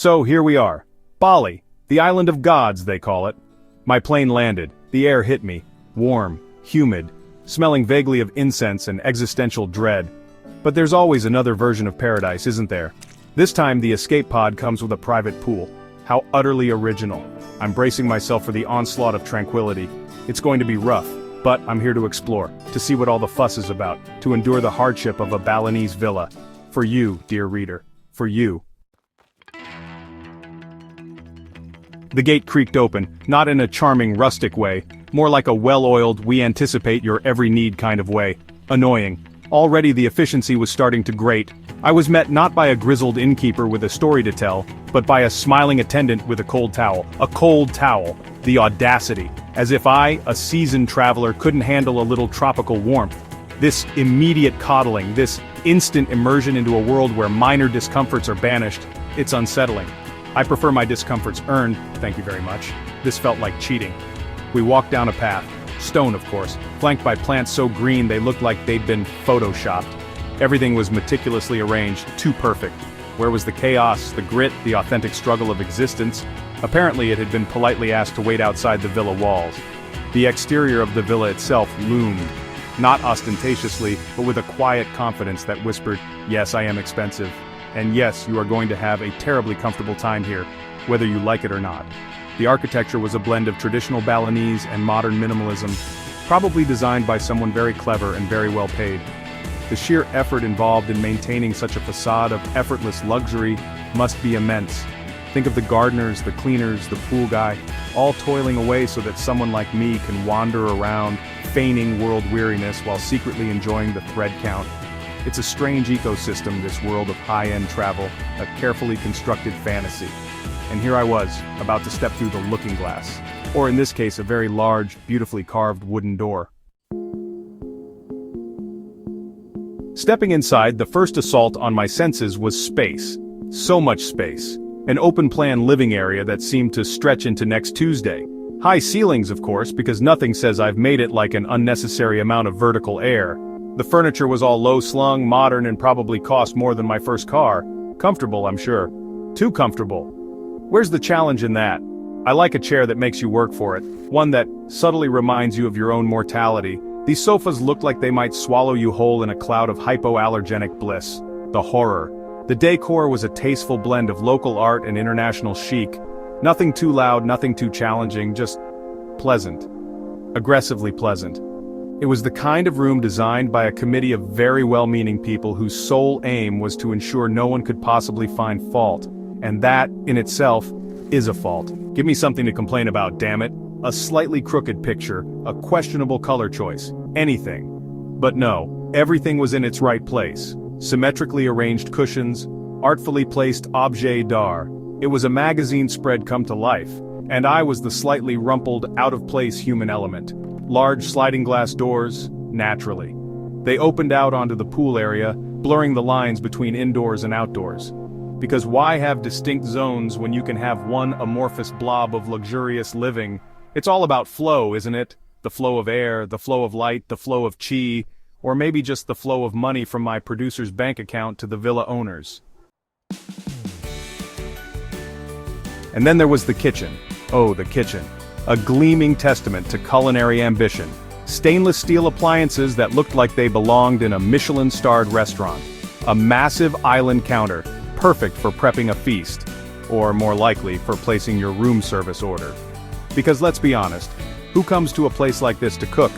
So here we are. Bali, the island of gods, they call it. My plane landed, the air hit me, warm, humid, smelling vaguely of incense and existential dread. But there's always another version of paradise, isn't there? This time the escape pod comes with a private pool. How utterly original. I'm bracing myself for the onslaught of tranquility. It's going to be rough, but I'm here to explore, to see what all the fuss is about, to endure the hardship of a Balinese villa. For you, dear reader. For you. The gate creaked open, not in a charming rustic way, more like a well-oiled, we anticipate your every need kind of way. Annoying. Already the efficiency was starting to grate. I was met not by a grizzled innkeeper with a story to tell, but by a smiling attendant with a cold towel. A cold towel. The audacity. As if I, a seasoned traveler, couldn't handle a little tropical warmth. This immediate coddling, this instant immersion into a world where minor discomforts are banished, it's unsettling. I prefer my discomforts earned, thank you very much. This felt like cheating. We walked down a path, stone of course, flanked by plants so green they looked like they'd been photoshopped. Everything was meticulously arranged, too perfect. Where was the chaos, the grit, the authentic struggle of existence? Apparently it had been politely asked to wait outside the villa walls. The exterior of the villa itself loomed, not ostentatiously, but with a quiet confidence that whispered, yes, I am expensive. And yes, you are going to have a terribly comfortable time here, whether you like it or not. The architecture was a blend of traditional Balinese and modern minimalism, probably designed by someone very clever and very well paid. The sheer effort involved in maintaining such a facade of effortless luxury must be immense. Think of the gardeners, the cleaners, the pool guy, all toiling away so that someone like me can wander around, feigning world weariness while secretly enjoying the thread count. It's a strange ecosystem, this world of high-end travel, a carefully constructed fantasy. And here I was, about to step through the looking glass. Or in this case, a very large, beautifully carved wooden door. Stepping inside, the first assault on my senses was space. So much space. An open-plan living area that seemed to stretch into next Tuesday. High ceilings, of course, because nothing says I've made it like an unnecessary amount of vertical air. The furniture was all low-slung, modern, and probably cost more than my first car. Comfortable, I'm sure. Too comfortable. Where's the challenge in that? I like a chair that makes you work for it, one that subtly reminds you of your own mortality. These sofas looked like they might swallow you whole in a cloud of hypoallergenic bliss. The horror. The decor was a tasteful blend of local art and international chic. Nothing too loud, nothing too challenging, just pleasant. Aggressively pleasant. It was the kind of room designed by a committee of very well-meaning people whose sole aim was to ensure no one could possibly find fault. And that, in itself, is a fault. Give me something to complain about, damn it. A slightly crooked picture, a questionable color choice, anything. But no, everything was in its right place. Symmetrically arranged cushions, artfully placed objet d'art. It was a magazine spread come to life, and I was the slightly rumpled, out-of-place human element. Large sliding glass doors, naturally. They opened out onto the pool area, blurring the lines between indoors and outdoors. Because why have distinct zones when you can have one amorphous blob of luxurious living? It's all about flow, isn't it? The flow of air, the flow of light, the flow of chi, or maybe just the flow of money from my producer's bank account to the villa owners. And then there was the kitchen. Oh, the kitchen. A gleaming testament to culinary ambition. Stainless steel appliances that looked like they belonged in a Michelin-starred restaurant. A massive island counter, perfect for prepping a feast. Or more likely, for placing your room service order. Because let's be honest, who comes to a place like this to cook?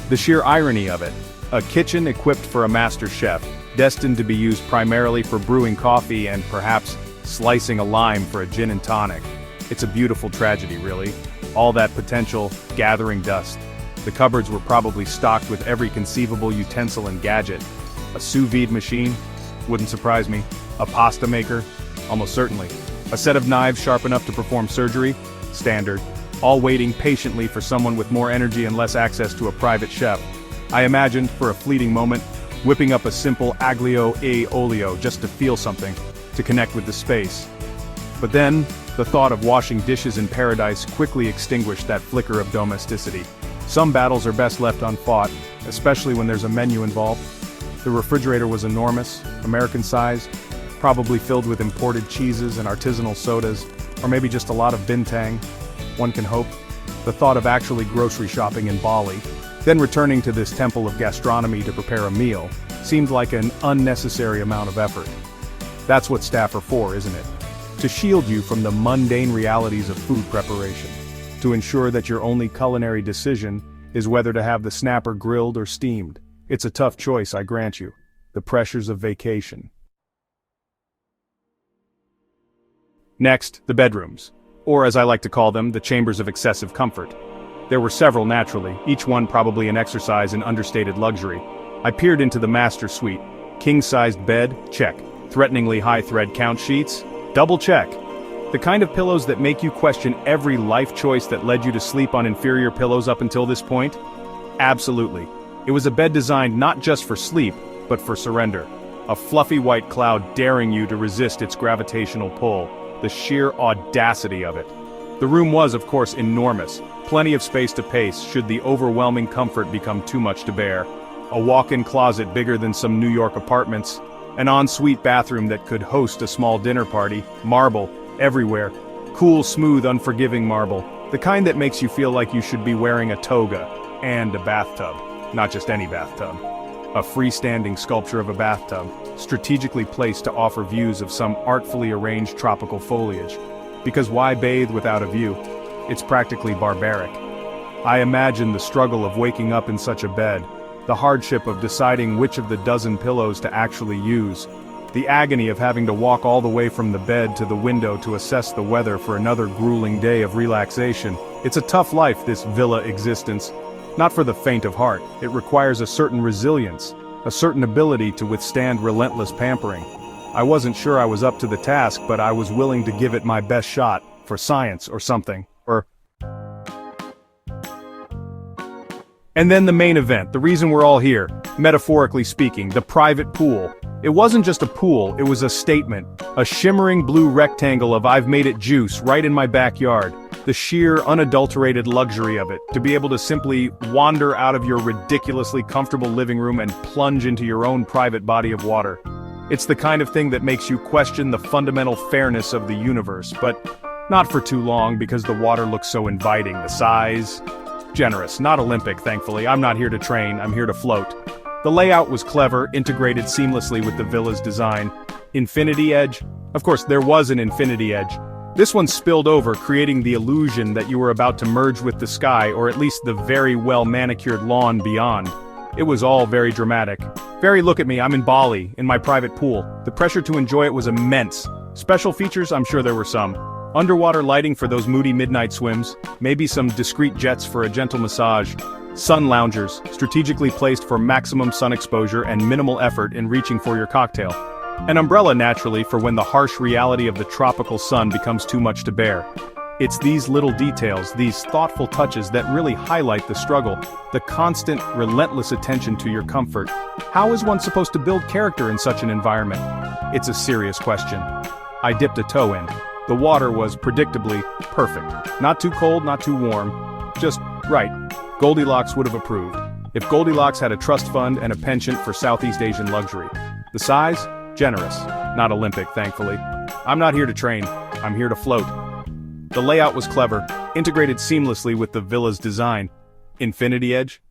The sheer irony of it. A kitchen equipped for a master chef, destined to be used primarily for brewing coffee and perhaps slicing a lime for a gin and tonic. It's a beautiful tragedy, really. All that potential, gathering dust. The cupboards were probably stocked with every conceivable utensil and gadget. A sous vide machine? Wouldn't surprise me. A pasta maker? Almost certainly. A set of knives sharp enough to perform surgery? Standard. All waiting patiently for someone with more energy and less access to a private chef. I imagined, for a fleeting moment, whipping up a simple aglio e olio just to feel something, to connect with the space. But then, the thought of washing dishes in paradise quickly extinguished that flicker of domesticity. Some battles are best left unfought, especially when there's a menu involved. The refrigerator was enormous, American-sized, probably filled with imported cheeses and artisanal sodas, or maybe just a lot of bintang. One can hope. The thought of actually grocery shopping in Bali, then returning to this temple of gastronomy to prepare a meal, seemed like an unnecessary amount of effort. That's what staff are for, isn't it? To shield you from the mundane realities of food preparation. To ensure that your only culinary decision is whether to have the snapper grilled or steamed. It's a tough choice, I grant you. The pressures of vacation. Next, the bedrooms. Or as I like to call them, the chambers of excessive comfort. There were several naturally, each one probably an exercise in understated luxury. I peered into the master suite. King-sized bed, check. Threateningly high thread count sheets, double check. The kind of pillows that make you question every life choice that led you to sleep on inferior pillows up until this point? Absolutely. It was a bed designed not just for sleep, but for surrender. A fluffy white cloud daring you to resist its gravitational pull. The sheer audacity of it. The room was, of course, enormous. Plenty of space to pace should the overwhelming comfort become too much to bear. A walk-in closet bigger than some New York apartments. An ensuite bathroom that could host a small dinner party. Marble. Everywhere. Cool, smooth, unforgiving marble. The kind that makes you feel like you should be wearing a toga. And a bathtub. Not just any bathtub. A freestanding sculpture of a bathtub, strategically placed to offer views of some artfully arranged tropical foliage. Because why bathe without a view? It's practically barbaric. I imagine the struggle of waking up in such a bed, the hardship of deciding which of the dozen pillows to actually use, the agony of having to walk all the way from the bed to the window to assess the weather for another grueling day of relaxation. It's a tough life, this villa existence. Not for the faint of heart. It requires a certain resilience, a certain ability to withstand relentless pampering. I wasn't sure I was up to the task, but I was willing to give it my best shot, for science or something, And then the main event, the reason we're all here, metaphorically speaking, the private pool. It wasn't just a pool, it was a statement, a shimmering blue rectangle of I've made it juice right in my backyard. The sheer, unadulterated luxury of it, to be able to simply wander out of your ridiculously comfortable living room and plunge into your own private body of water. It's the kind of thing that makes you question the fundamental fairness of the universe, but not for too long because the water looks so inviting. The size, generous, not Olympic, thankfully. I'm not here to train, I'm here to float. The layout was clever, integrated seamlessly with the villa's design. Infinity edge? Of course, there was an infinity edge. This one spilled over, creating the illusion that you were about to merge with the sky, or at least the very well-manicured lawn beyond. It was all very dramatic. Very look at me, I'm in Bali, in my private pool. The pressure to enjoy it was immense. Special features, I'm sure there were some. Underwater lighting for those moody midnight swims, maybe some discreet jets for a gentle massage. Sun loungers, strategically placed for maximum sun exposure and minimal effort in reaching for your cocktail. An umbrella naturally for when the harsh reality of the tropical sun becomes too much to bear. It's these little details, these thoughtful touches that really highlight the struggle, the constant, relentless attention to your comfort. How is one supposed to build character in such an environment? It's a serious question. I dipped a toe in. The water was predictably perfect. Not too cold, not too warm. Just right. Goldilocks would have approved. If Goldilocks had a trust fund and a penchant for Southeast Asian luxury. The size? Generous. Not Olympic, thankfully. I'm not here to train. I'm here to float. The layout was clever, integrated seamlessly with the villa's design. Infinity edge?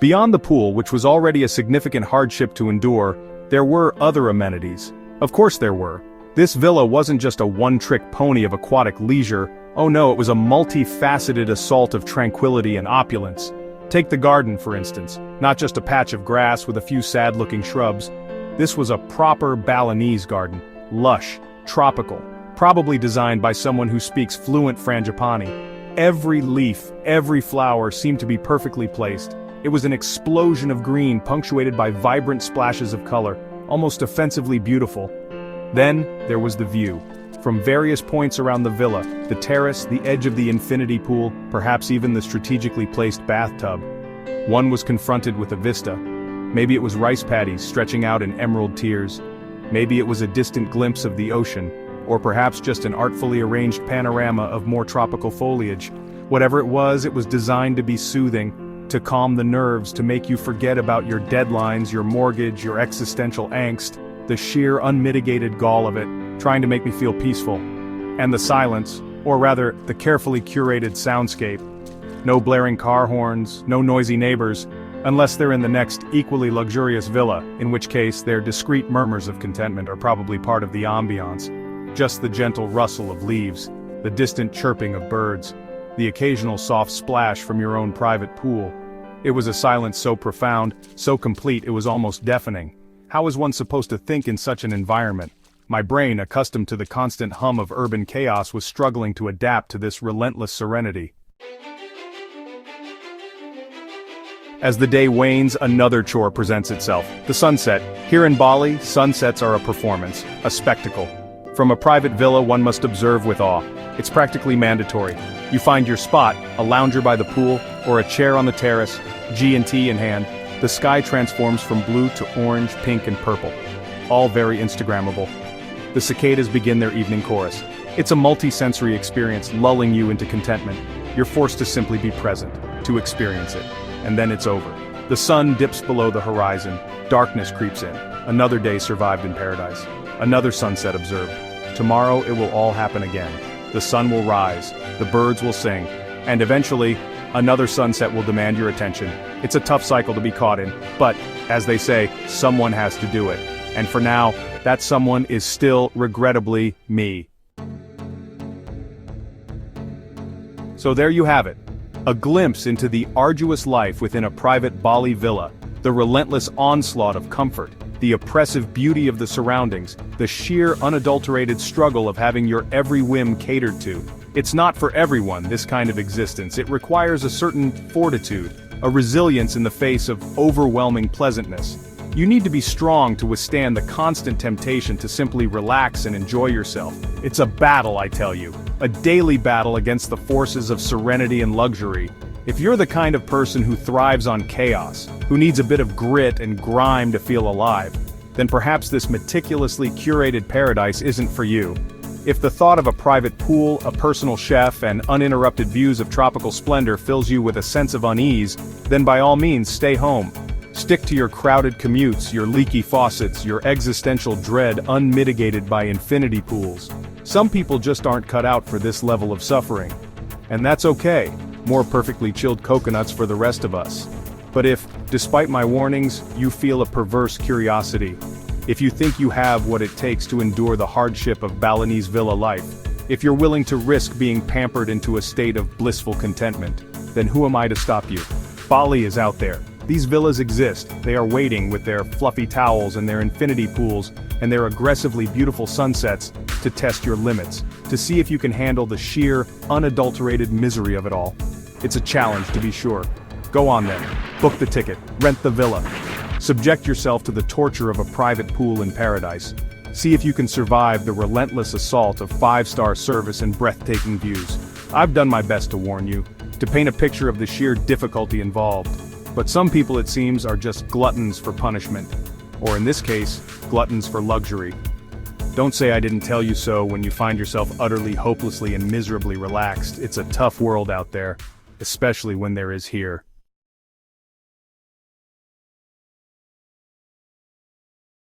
Beyond the pool, which was already a significant hardship to endure, there were other amenities. Of course there were. This villa wasn't just a one-trick pony of aquatic leisure. Oh no, it was a multifaceted assault of tranquility and opulence. Take the garden, for instance. Not just a patch of grass with a few sad-looking shrubs. This was a proper Balinese garden. Lush, tropical, probably designed by someone who speaks fluent Frangipani. Every leaf, every flower seemed to be perfectly placed. It was an explosion of green punctuated by vibrant splashes of color, almost offensively beautiful. Then, there was the view. From various points around the villa, the terrace, the edge of the infinity pool, perhaps even the strategically placed bathtub. One was confronted with a vista. Maybe it was rice paddies stretching out in emerald tiers. Maybe it was a distant glimpse of the ocean, or perhaps just an artfully arranged panorama of more tropical foliage. Whatever it was designed to be soothing. to calm the nerves, to make you forget about your deadlines, your mortgage, your existential angst, the sheer unmitigated gall of it, trying to make me feel peaceful. And the silence, or rather, the carefully curated soundscape. No blaring car horns, no noisy neighbors, unless they're in the next equally luxurious villa, in which case their discreet murmurs of contentment are probably part of the ambiance. Just the gentle rustle of leaves, the distant chirping of birds, the occasional soft splash from your own private pool. It was a silence so profound, so complete it was almost deafening. How is one supposed to think in such an environment? My brain, accustomed to the constant hum of urban chaos, was struggling to adapt to this relentless serenity. As the day wanes, another chore presents itself. The sunset. Here in Bali, sunsets are a performance, a spectacle. From a private villa one must observe with awe. It's practically mandatory. You find your spot, a lounger by the pool, or a chair on the terrace, G&T in hand. The sky transforms from blue to orange, pink and purple. All very Instagrammable. The cicadas begin their evening chorus. It's a multi-sensory experience, lulling you into contentment. You're forced to simply be present, to experience it. And then it's over. The sun dips below the horizon, darkness creeps in. Another day survived in paradise. Another sunset observed. Tomorrow it will all happen again. The sun will rise, the birds will sing, and eventually, another sunset will demand your attention. It's a tough cycle to be caught in, but, as they say, someone has to do it. And for now, that someone is still, regrettably, me. So there you have it. A glimpse into the arduous life within a private Bali villa, the relentless onslaught of comfort, the oppressive beauty of the surroundings, the sheer unadulterated struggle of having your every whim catered to. It's not for everyone, this kind of existence. It requires a certain fortitude, a resilience in the face of overwhelming pleasantness. You need to be strong to withstand the constant temptation to simply relax and enjoy yourself. It's a battle, I tell you. A daily battle against the forces of serenity and luxury. If you're the kind of person who thrives on chaos, who needs a bit of grit and grime to feel alive, then perhaps this meticulously curated paradise isn't for you. If the thought of a private pool, a personal chef, and uninterrupted views of tropical splendor fills you with a sense of unease, then by all means stay home. Stick to your crowded commutes, your leaky faucets, your existential dread unmitigated by infinity pools. Some people just aren't cut out for this level of suffering. And that's okay. More perfectly chilled coconuts for the rest of us. But if, despite my warnings, you feel a perverse curiosity, if you think you have what it takes to endure the hardship of Balinese villa life, if you're willing to risk being pampered into a state of blissful contentment, then who am I to stop you? Bali is out there. These villas exist. They are waiting with their fluffy towels and their infinity pools and their aggressively beautiful sunsets to test your limits, to see if you can handle the sheer, unadulterated misery of it all. It's a challenge, to be sure. Go on then. Book the ticket. Rent the villa. Subject yourself to the torture of a private pool in paradise. See if you can survive the relentless assault of 5-star service and breathtaking views. I've done my best to warn you, to paint a picture of the sheer difficulty involved. But some people, it seems, are just gluttons for punishment. Or in this case, gluttons for luxury. Don't say I didn't tell you so when you find yourself utterly, hopelessly, and miserably relaxed. It's a tough world out there, especially when there is here.